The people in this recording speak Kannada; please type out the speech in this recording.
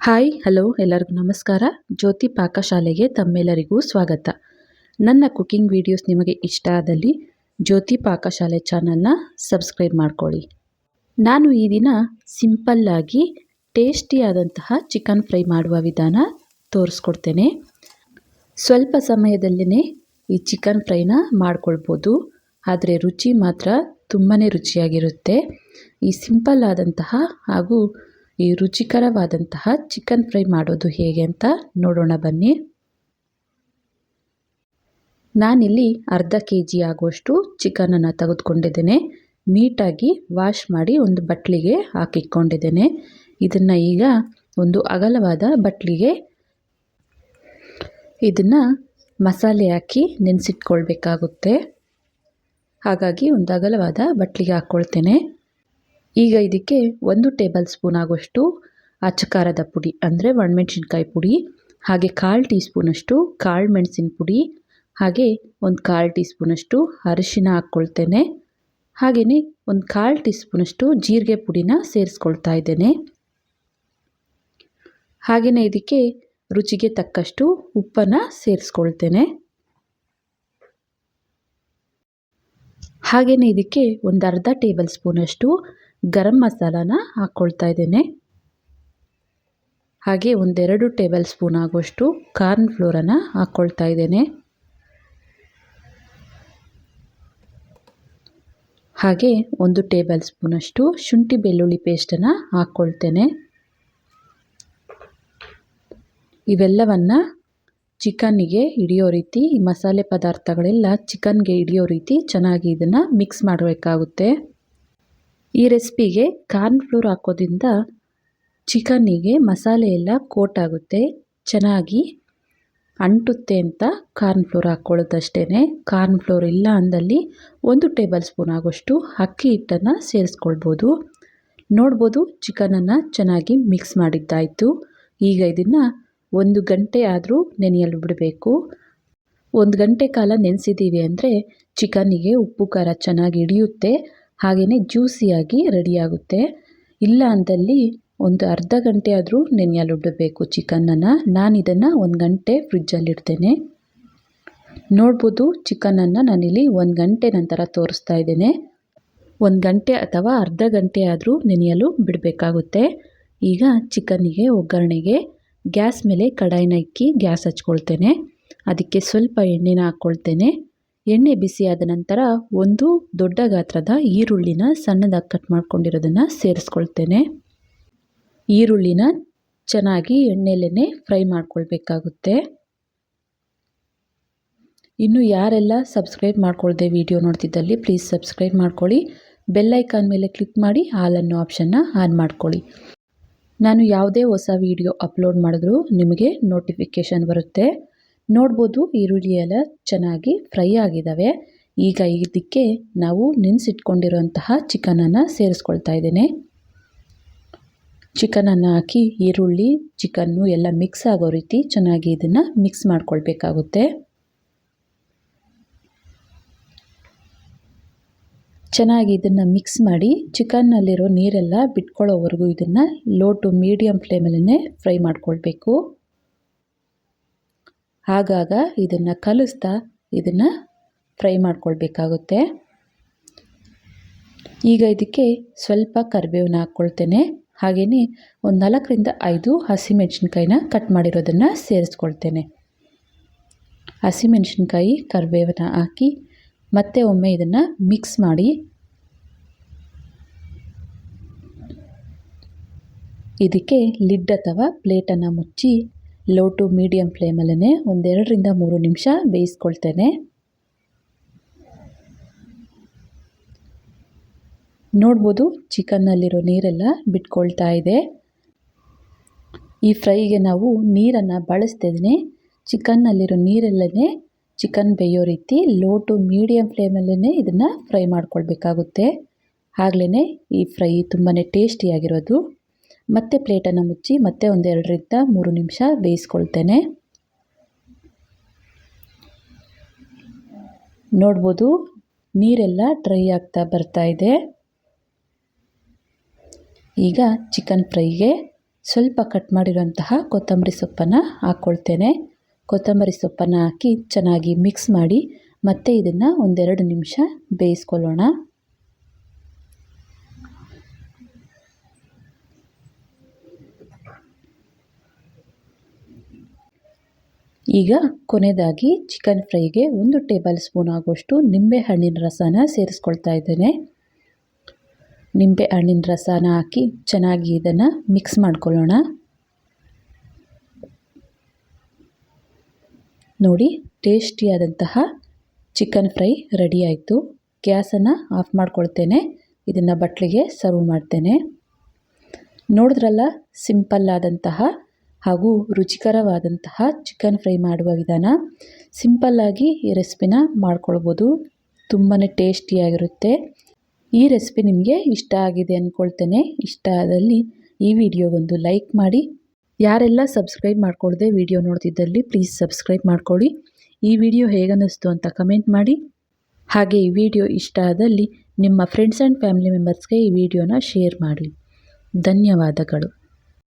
ಹಾಯ್ ಹಲೋ ಎಲ್ಲರಿಗೂ ನಮಸ್ಕಾರ. ಜ್ಯೋತಿ ಪಾಕಶಾಲೆಗೆ ತಮ್ಮೆಲ್ಲರಿಗೂ ಸ್ವಾಗತ. ನನ್ನ ಕುಕಿಂಗ್ ವಿಡಿಯೋಸ್ ನಿಮಗೆ ಇಷ್ಟ ಆದಲ್ಲಿ ಜ್ಯೋತಿ ಪಾಕಶಾಲೆ ಚಾನಲ್ನ ಸಬ್ಸ್ಕ್ರೈಬ್ ಮಾಡ್ಕೊಳ್ಳಿ. ನಾನು ಈ ದಿನ ಸಿಂಪಲ್ಲಾಗಿ ಟೇಸ್ಟಿಯಾದಂತಹ ಚಿಕನ್ ಫ್ರೈ ಮಾಡುವ ವಿಧಾನ ತೋರಿಸ್ಕೊಡ್ತೇನೆ. ಸ್ವಲ್ಪ ಸಮಯದಲ್ಲೇ ಈ ಚಿಕನ್ ಫ್ರೈನ ಮಾಡ್ಕೊಳ್ಬೋದು, ಆದರೆ ರುಚಿ ಮಾತ್ರ ತುಂಬಾ ರುಚಿಯಾಗಿರುತ್ತೆ. ಈ ಸಿಂಪಲ್ ಆದಂತಹ ಹಾಗೂ ಈ ರುಚಿಕರವಾದಂತಹ ಚಿಕನ್ ಫ್ರೈ ಮಾಡೋದು ಹೇಗೆ ಅಂತ ನೋಡೋಣ ಬನ್ನಿ. ನಾನಿಲ್ಲಿ ಅರ್ಧ kg ಆಗುವಷ್ಟು ಚಿಕನನ್ನು ತೆಗೆದುಕೊಂಡಿದ್ದೇನೆ. ನೀಟಾಗಿ ವಾಶ್ ಮಾಡಿ ಒಂದು ಬಟ್ಲಿಗೆ ಹಾಕಿಕೊಂಡಿದ್ದೇನೆ. ಇದನ್ನು ಈಗ ಒಂದು ಅಗಲವಾದ ಬಟ್ಲಿಗೆ ಇದನ್ನು ಮಸಾಲೆ ಹಾಕಿ ನೆನೆಸಿಟ್ಕೊಳ್ಬೇಕಾಗುತ್ತೆ. ಹಾಗಾಗಿ ಒಂದು ಅಗಲವಾದ ಬಟ್ಲಿಗೆ ಹಾಕ್ಕೊಳ್ತೇನೆ. ಈಗ ಇದಕ್ಕೆ 1 ಟೇಬಲ್ ಸ್ಪೂನ್ ಆಗುವಷ್ಟು ಅಚ್ಚಕಾರದ ಪುಡಿ ಅಂದರೆ ಒಣಮೆಣಸಿನ್ಕಾಯಿ ಪುಡಿ, ಹಾಗೆ 1/4 ಟೀ ಸ್ಪೂನಷ್ಟು ಕಾಳು ಮೆಣಸಿನ ಪುಡಿ, ಹಾಗೆ ಒಂದು 1/4 ಟೀ ಸ್ಪೂನಷ್ಟು ಅರಿಶಿನ ಹಾಕ್ಕೊಳ್ತೇನೆ. ಹಾಗೆಯೇ ಒಂದು 1/4 ಟೀ ಸ್ಪೂನಷ್ಟು ಜೀರಿಗೆ ಪುಡಿನ ಸೇರಿಸ್ಕೊಳ್ತಾ ಇದ್ದೇನೆ. ಹಾಗೆಯೇ ಇದಕ್ಕೆ ರುಚಿಗೆ ತಕ್ಕಷ್ಟು ಉಪ್ಪನ್ನು ಸೇರಿಸ್ಕೊಳ್ತೇನೆ. ಹಾಗೆಯೇ ಇದಕ್ಕೆ ಒಂದು ಅರ್ಧ ಟೇಬಲ್ ಸ್ಪೂನಷ್ಟು ಗರಂ ಮಸಾಲಾನ ಹಾಕ್ಕೊಳ್ತಾ ಇದ್ದೇನೆ. ಹಾಗೆ 1-2 ಟೇಬಲ್ ಸ್ಪೂನ್ ಆಗುವಷ್ಟು ಕಾರ್ನ್ ಫ್ಲೋರನ್ನು ಹಾಕ್ಕೊಳ್ತಾ ಇದ್ದೇನೆ. ಹಾಗೆ 1 ಟೇಬಲ್ ಸ್ಪೂನಷ್ಟು ಶುಂಠಿ ಬೆಳ್ಳುಳ್ಳಿ ಪೇಸ್ಟನ್ನು ಹಾಕ್ಕೊಳ್ತೇನೆ. ಇವೆಲ್ಲವನ್ನು ಚಿಕನ್ನಿಗೆ ಹಿಡಿಯೋ ರೀತಿ, ಈ ಮಸಾಲೆ ಪದಾರ್ಥಗಳೆಲ್ಲ ಚಿಕನ್ಗೆ ಹಿಡಿಯೋ ರೀತಿ ಚೆನ್ನಾಗಿ ಇದನ್ನು ಮಿಕ್ಸ್ ಮಾಡಬೇಕಾಗುತ್ತೆ. ಈ ರೆಸಿಪಿಗೆ ಕಾರ್ನ್ ಫ್ಲೋರ್ ಹಾಕೋದ್ರಿಂದ ಚಿಕನ್ನಿಗೆ ಮಸಾಲೆ ಎಲ್ಲ ಕೋಟ್ ಆಗುತ್ತೆ, ಚೆನ್ನಾಗಿ ಅಂಟುತ್ತೆ ಅಂತ ಕಾರ್ನ್ ಫ್ಲೋರ್ ಹಾಕ್ಕೊಳ್ಳೋದಷ್ಟೇ. ಕಾರ್ನ್ ಫ್ಲೋರ್ ಇಲ್ಲ ಅಂದಲ್ಲಿ 1 ಟೇಬಲ್ ಸ್ಪೂನ್ ಆಗೋಷ್ಟು ಅಕ್ಕಿ ಹಿಟ್ಟನ್ನು ಸೇರಿಸ್ಕೊಳ್ಬೋದು. ನೋಡ್ಬೋದು, ಚಿಕನನ್ನು ಚೆನ್ನಾಗಿ ಮಿಕ್ಸ್ ಮಾಡಿದ್ದಾಯಿತು. ಈಗ ಇದನ್ನು 1 ಗಂಟೆ ಆದರೂ ನೆನೆಯಲು ಬಿಡಬೇಕು. 1 ಗಂಟೆ ಕಾಲ ನೆನೆಸಿದ್ದೀವಿ ಅಂದರೆ ಚಿಕನ್ನಿಗೆ ಉಪ್ಪು ಖಾರ ಚೆನ್ನಾಗಿ ಹಿಡಿಯುತ್ತೆ, ಹಾಗೆಯೇ ಜ್ಯೂಸಿಯಾಗಿ ರೆಡಿಯಾಗುತ್ತೆ. ಇಲ್ಲ ಅಂದಲ್ಲಿ ಒಂದು ಅರ್ಧ ಗಂಟೆ ಆದರೂ ನೆನೆಯಲು ಬಿಡಬೇಕು ಚಿಕನನ್ನು. ನಾನು ಇದನ್ನು 1 ಗಂಟೆ ಫ್ರಿಜ್ಜಲ್ಲಿಡ್ತೇನೆ. ನೋಡ್ಬೋದು, ಚಿಕನನ್ನು ನಾನಿಲ್ಲಿ 1 ಗಂಟೆ ನಂತರ ತೋರಿಸ್ತಾ ಇದ್ದೇನೆ. 1 ಗಂಟೆ ಅಥವಾ ಅರ್ಧ ಗಂಟೆ ಆದರೂ ನೆನೆಯಲು ಬಿಡಬೇಕಾಗುತ್ತೆ. ಈಗ ಚಿಕನ್ನಿಗೆ ಒಗ್ಗರಣೆಗೆ ಗ್ಯಾಸ್ ಮೇಲೆ ಕಡಾಯಿನ ಇಕ್ಕಿ ಗ್ಯಾಸ್ ಹಚ್ಕೊಳ್ತೇನೆ. ಅದಕ್ಕೆ ಸ್ವಲ್ಪ ಎಣ್ಣೆನ ಹಾಕ್ಕೊಳ್ತೇನೆ. ಎಣ್ಣೆ ಬಿಸಿಯಾದ ನಂತರ 1 ದೊಡ್ಡ ಗಾತ್ರದ ಈರುಳ್ಳಿನ ಸಣ್ಣದಾಗಿ ಕಟ್ ಮಾಡ್ಕೊಂಡಿರೋದನ್ನು ಸೇರಿಸ್ಕೊಳ್ತೇನೆ. ಈರುಳ್ಳಿನ ಚೆನ್ನಾಗಿ ಎಣ್ಣೆಯಲ್ಲೇ ಫ್ರೈ ಮಾಡ್ಕೊಳ್ಬೇಕಾಗುತ್ತೆ. ಇನ್ನು ಯಾರೆಲ್ಲ ಸಬ್ಸ್ಕ್ರೈಬ್ ಮಾಡ್ಕೊಳ್ದೆ ವಿಡಿಯೋ ನೋಡ್ತಿದ್ದಲ್ಲಿ ಪ್ಲೀಸ್ ಸಬ್ಸ್ಕ್ರೈಬ್ ಮಾಡ್ಕೊಳ್ಳಿ. ಬೆಲ್ ಐಕಾನ್ ಮೇಲೆ ಕ್ಲಿಕ್ ಮಾಡಿ ಆಲ್ ಅನ್ನೋ ಆಪ್ಷನ್ನ ಆನ್ ಮಾಡ್ಕೊಳ್ಳಿ. ನಾನು ಯಾವುದೇ ಹೊಸ ವಿಡಿಯೋ ಅಪ್ಲೋಡ್ ಮಾಡಿದ್ರೂ ನಿಮಗೆ ನೋಟಿಫಿಕೇಷನ್ ಬರುತ್ತೆ. ನೋಡ್ಬೋದು, ಈರುಳ್ಳಿ ಎಲ್ಲ ಚೆನ್ನಾಗಿ ಫ್ರೈ ಆಗಿದ್ದಾವೆ. ಈಗ ಇದಕ್ಕೆ ನಾವು ನೆನೆಸಿಟ್ಕೊಂಡಿರುವಂತಹ ಚಿಕನನ್ನು ಸೇರಿಸ್ಕೊಳ್ತಾ ಇದ್ದೇನೆ. ಚಿಕನನ್ನು ಹಾಕಿ ಈರುಳ್ಳಿ ಚಿಕನ್ನು ಎಲ್ಲ ಮಿಕ್ಸ್ ಆಗೋ ರೀತಿ ಚೆನ್ನಾಗಿ ಇದನ್ನು ಮಿಕ್ಸ್ ಮಾಡ್ಕೊಳ್ಬೇಕಾಗುತ್ತೆ. ಚೆನ್ನಾಗಿ ಇದನ್ನು ಮಿಕ್ಸ್ ಮಾಡಿ ಚಿಕನ್ನಲ್ಲಿರೋ ನೀರೆಲ್ಲ ಬಿಟ್ಕೊಳ್ಳೋವರೆಗೂ ಇದನ್ನು ಲೋ ಟು ಮೀಡಿಯಮ್ ಫ್ಲೇಮಲ್ಲೇ ಫ್ರೈ ಮಾಡ್ಕೊಳ್ಬೇಕು. ಆಗಾಗ ಇದನ್ನು ಕಲಿಸ್ತಾ ಇದನ್ನು ಫ್ರೈ ಮಾಡ್ಕೊಳ್ಬೇಕಾಗುತ್ತೆ. ಈಗ ಇದಕ್ಕೆ ಸ್ವಲ್ಪ ಕರಿಬೇವನ್ನ ಹಾಕ್ಕೊಳ್ತೇನೆ. ಹಾಗೆಯೇ ಒಂದು 4ರಿಂದ 5 ಹಸಿಮೆಣಸಿನ್ಕಾಯಿನ ಕಟ್ ಮಾಡಿರೋದನ್ನು ಸೇರಿಸ್ಕೊಳ್ತೇನೆ. ಹಸಿಮೆಣಸಿನ್ಕಾಯಿ ಕರಿಬೇವನ್ನ ಹಾಕಿ ಮತ್ತೆ ಒಮ್ಮೆ ಇದನ್ನು ಮಿಕ್ಸ್ ಮಾಡಿ ಇದಕ್ಕೆ ಲಿಡ್ ಅಥವಾ ಪ್ಲೇಟನ್ನು ಮುಚ್ಚಿ ಲೋ ಟು ಮೀಡಿಯಮ್ ಫ್ಲೇಮಲ್ಲೇ 2ರಿಂದ 3 ನಿಮಿಷ ಬೇಯಿಸ್ಕೊಳ್ತೇನೆ. ನೋಡ್ಬೋದು, ಚಿಕನ್ನಲ್ಲಿರೋ ನೀರೆಲ್ಲ ಬಿಟ್ಕೊಳ್ತಾ ಇದೆ. ಈ ಫ್ರೈಗೆ ನಾವು ನೀರನ್ನು ಬಳಸ್ತಿದ್ದೇನೆ. ಚಿಕನ್ನಲ್ಲಿರೋ ನೀರೆಲ್ಲನೇ ಚಿಕನ್ ಬೇಯೋ ರೀತಿ ಲೋ ಟು ಮೀಡಿಯಮ್ ಫ್ಲೇಮಲ್ಲೇ ಇದನ್ನು ಫ್ರೈ ಮಾಡ್ಕೊಳ್ಬೇಕಾಗುತ್ತೆ. ಆಗಲೇ ಈ ಫ್ರೈ ತುಂಬಾ ಟೇಸ್ಟಿಯಾಗಿರೋದು. ಮತ್ತೆ ಪ್ಲೇಟನ್ನು ಮುಚ್ಚಿ ಮತ್ತೆ 2ರಿಂದ 3 ನಿಮಿಷ ಬೇಯಿಸ್ಕೊಳ್ತೇನೆ. ನೋಡ್ಬೋದು, ನೀರೆಲ್ಲ ಡ್ರೈ ಆಗ್ತಾ ಬರ್ತಾ ಇದೆ. ಈಗ ಚಿಕನ್ ಫ್ರೈಗೆ ಸ್ವಲ್ಪ ಕಟ್ ಮಾಡಿರೋಂತಹ ಕೊತ್ತಂಬರಿ ಸೊಪ್ಪನ್ನು ಹಾಕ್ಕೊಳ್ತೇನೆ. ಕೊತ್ತಂಬರಿ ಸೊಪ್ಪನ್ನು ಹಾಕಿ ಚೆನ್ನಾಗಿ ಮಿಕ್ಸ್ ಮಾಡಿ ಮತ್ತೆ ಇದನ್ನು ಒಂದೆರಡು ನಿಮಿಷ ಬೇಯಿಸ್ಕೊಳ್ಳೋಣ. ಈಗ ಕೊನೆಯದಾಗಿ ಚಿಕನ್ ಫ್ರೈಗೆ 1 ಟೇಬಲ್ ಸ್ಪೂನ್ ಆಗುವಷ್ಟು ನಿಂಬೆ ಹಣ್ಣಿನ ರಸನ ಸೇರಿಸ್ಕೊಳ್ತಾ ಇದ್ದೇನೆ. ನಿಂಬೆ ಹಣ್ಣಿನ ರಸನ ಹಾಕಿ ಚೆನ್ನಾಗಿ ಇದನ್ನು ಮಿಕ್ಸ್ ಮಾಡ್ಕೊಳ್ಳೋಣ. ನೋಡಿ, ಟೇಸ್ಟಿಯಾದಂತಹ ಚಿಕನ್ ಫ್ರೈ ರೆಡಿ ಆಯಿತು. ಗ್ಯಾಸನ್ನು ಆಫ್ ಮಾಡ್ಕೊಳ್ತೇನೆ. ಇದನ್ನು ಬಟ್ಲಿಗೆ ಸರ್ವ್ ಮಾಡ್ತೇನೆ. ನೋಡಿದ್ರಲ್ಲ, ಸಿಂಪಲ್ ಆದಂತಹ ಹಾಗೂ ರುಚಿಕರವಾದಂತಹ ಚಿಕನ್ ಫ್ರೈ ಮಾಡುವ ವಿಧಾನ. ಸಿಂಪಲ್ಲಾಗಿ ಈ ರೆಸಿಪಿನ ಮಾಡ್ಕೊಳ್ಬೋದು. ತುಂಬಾ ಟೇಸ್ಟಿಯಾಗಿರುತ್ತೆ. ಈ ರೆಸಿಪಿ ನಿಮಗೆ ಇಷ್ಟ ಆಗಿದೆ ಅಂದ್ಕೊಳ್ತೇನೆ. ಇಷ್ಟ ಆದಲ್ಲಿ ಈ ವಿಡಿಯೋಗೊಂದು ಲೈಕ್ ಮಾಡಿ. ಯಾರೆಲ್ಲ ಸಬ್ಸ್ಕ್ರೈಬ್ ಮಾಡ್ಕೊಳ್ಳದೆ ವಿಡಿಯೋ ನೋಡ್ತಿದ್ದಲ್ಲಿ ಪ್ಲೀಸ್ ಸಬ್ಸ್ಕ್ರೈಬ್ ಮಾಡ್ಕೊಳ್ಳಿ. ಈ ವಿಡಿಯೋ ಹೇಗನ್ನಿಸ್ತು ಅಂತ ಕಮೆಂಟ್ ಮಾಡಿ. ಹಾಗೆ ಈ ವಿಡಿಯೋ ಇಷ್ಟ ಆದಲ್ಲಿ ನಿಮ್ಮ ಫ್ರೆಂಡ್ಸ್ ಆ್ಯಂಡ್ ಫ್ಯಾಮಿಲಿ ಮೆಂಬರ್ಸ್ಗೆ ಈ ವಿಡಿಯೋನ ಶೇರ್ ಮಾಡಿ. ಧನ್ಯವಾದಗಳು.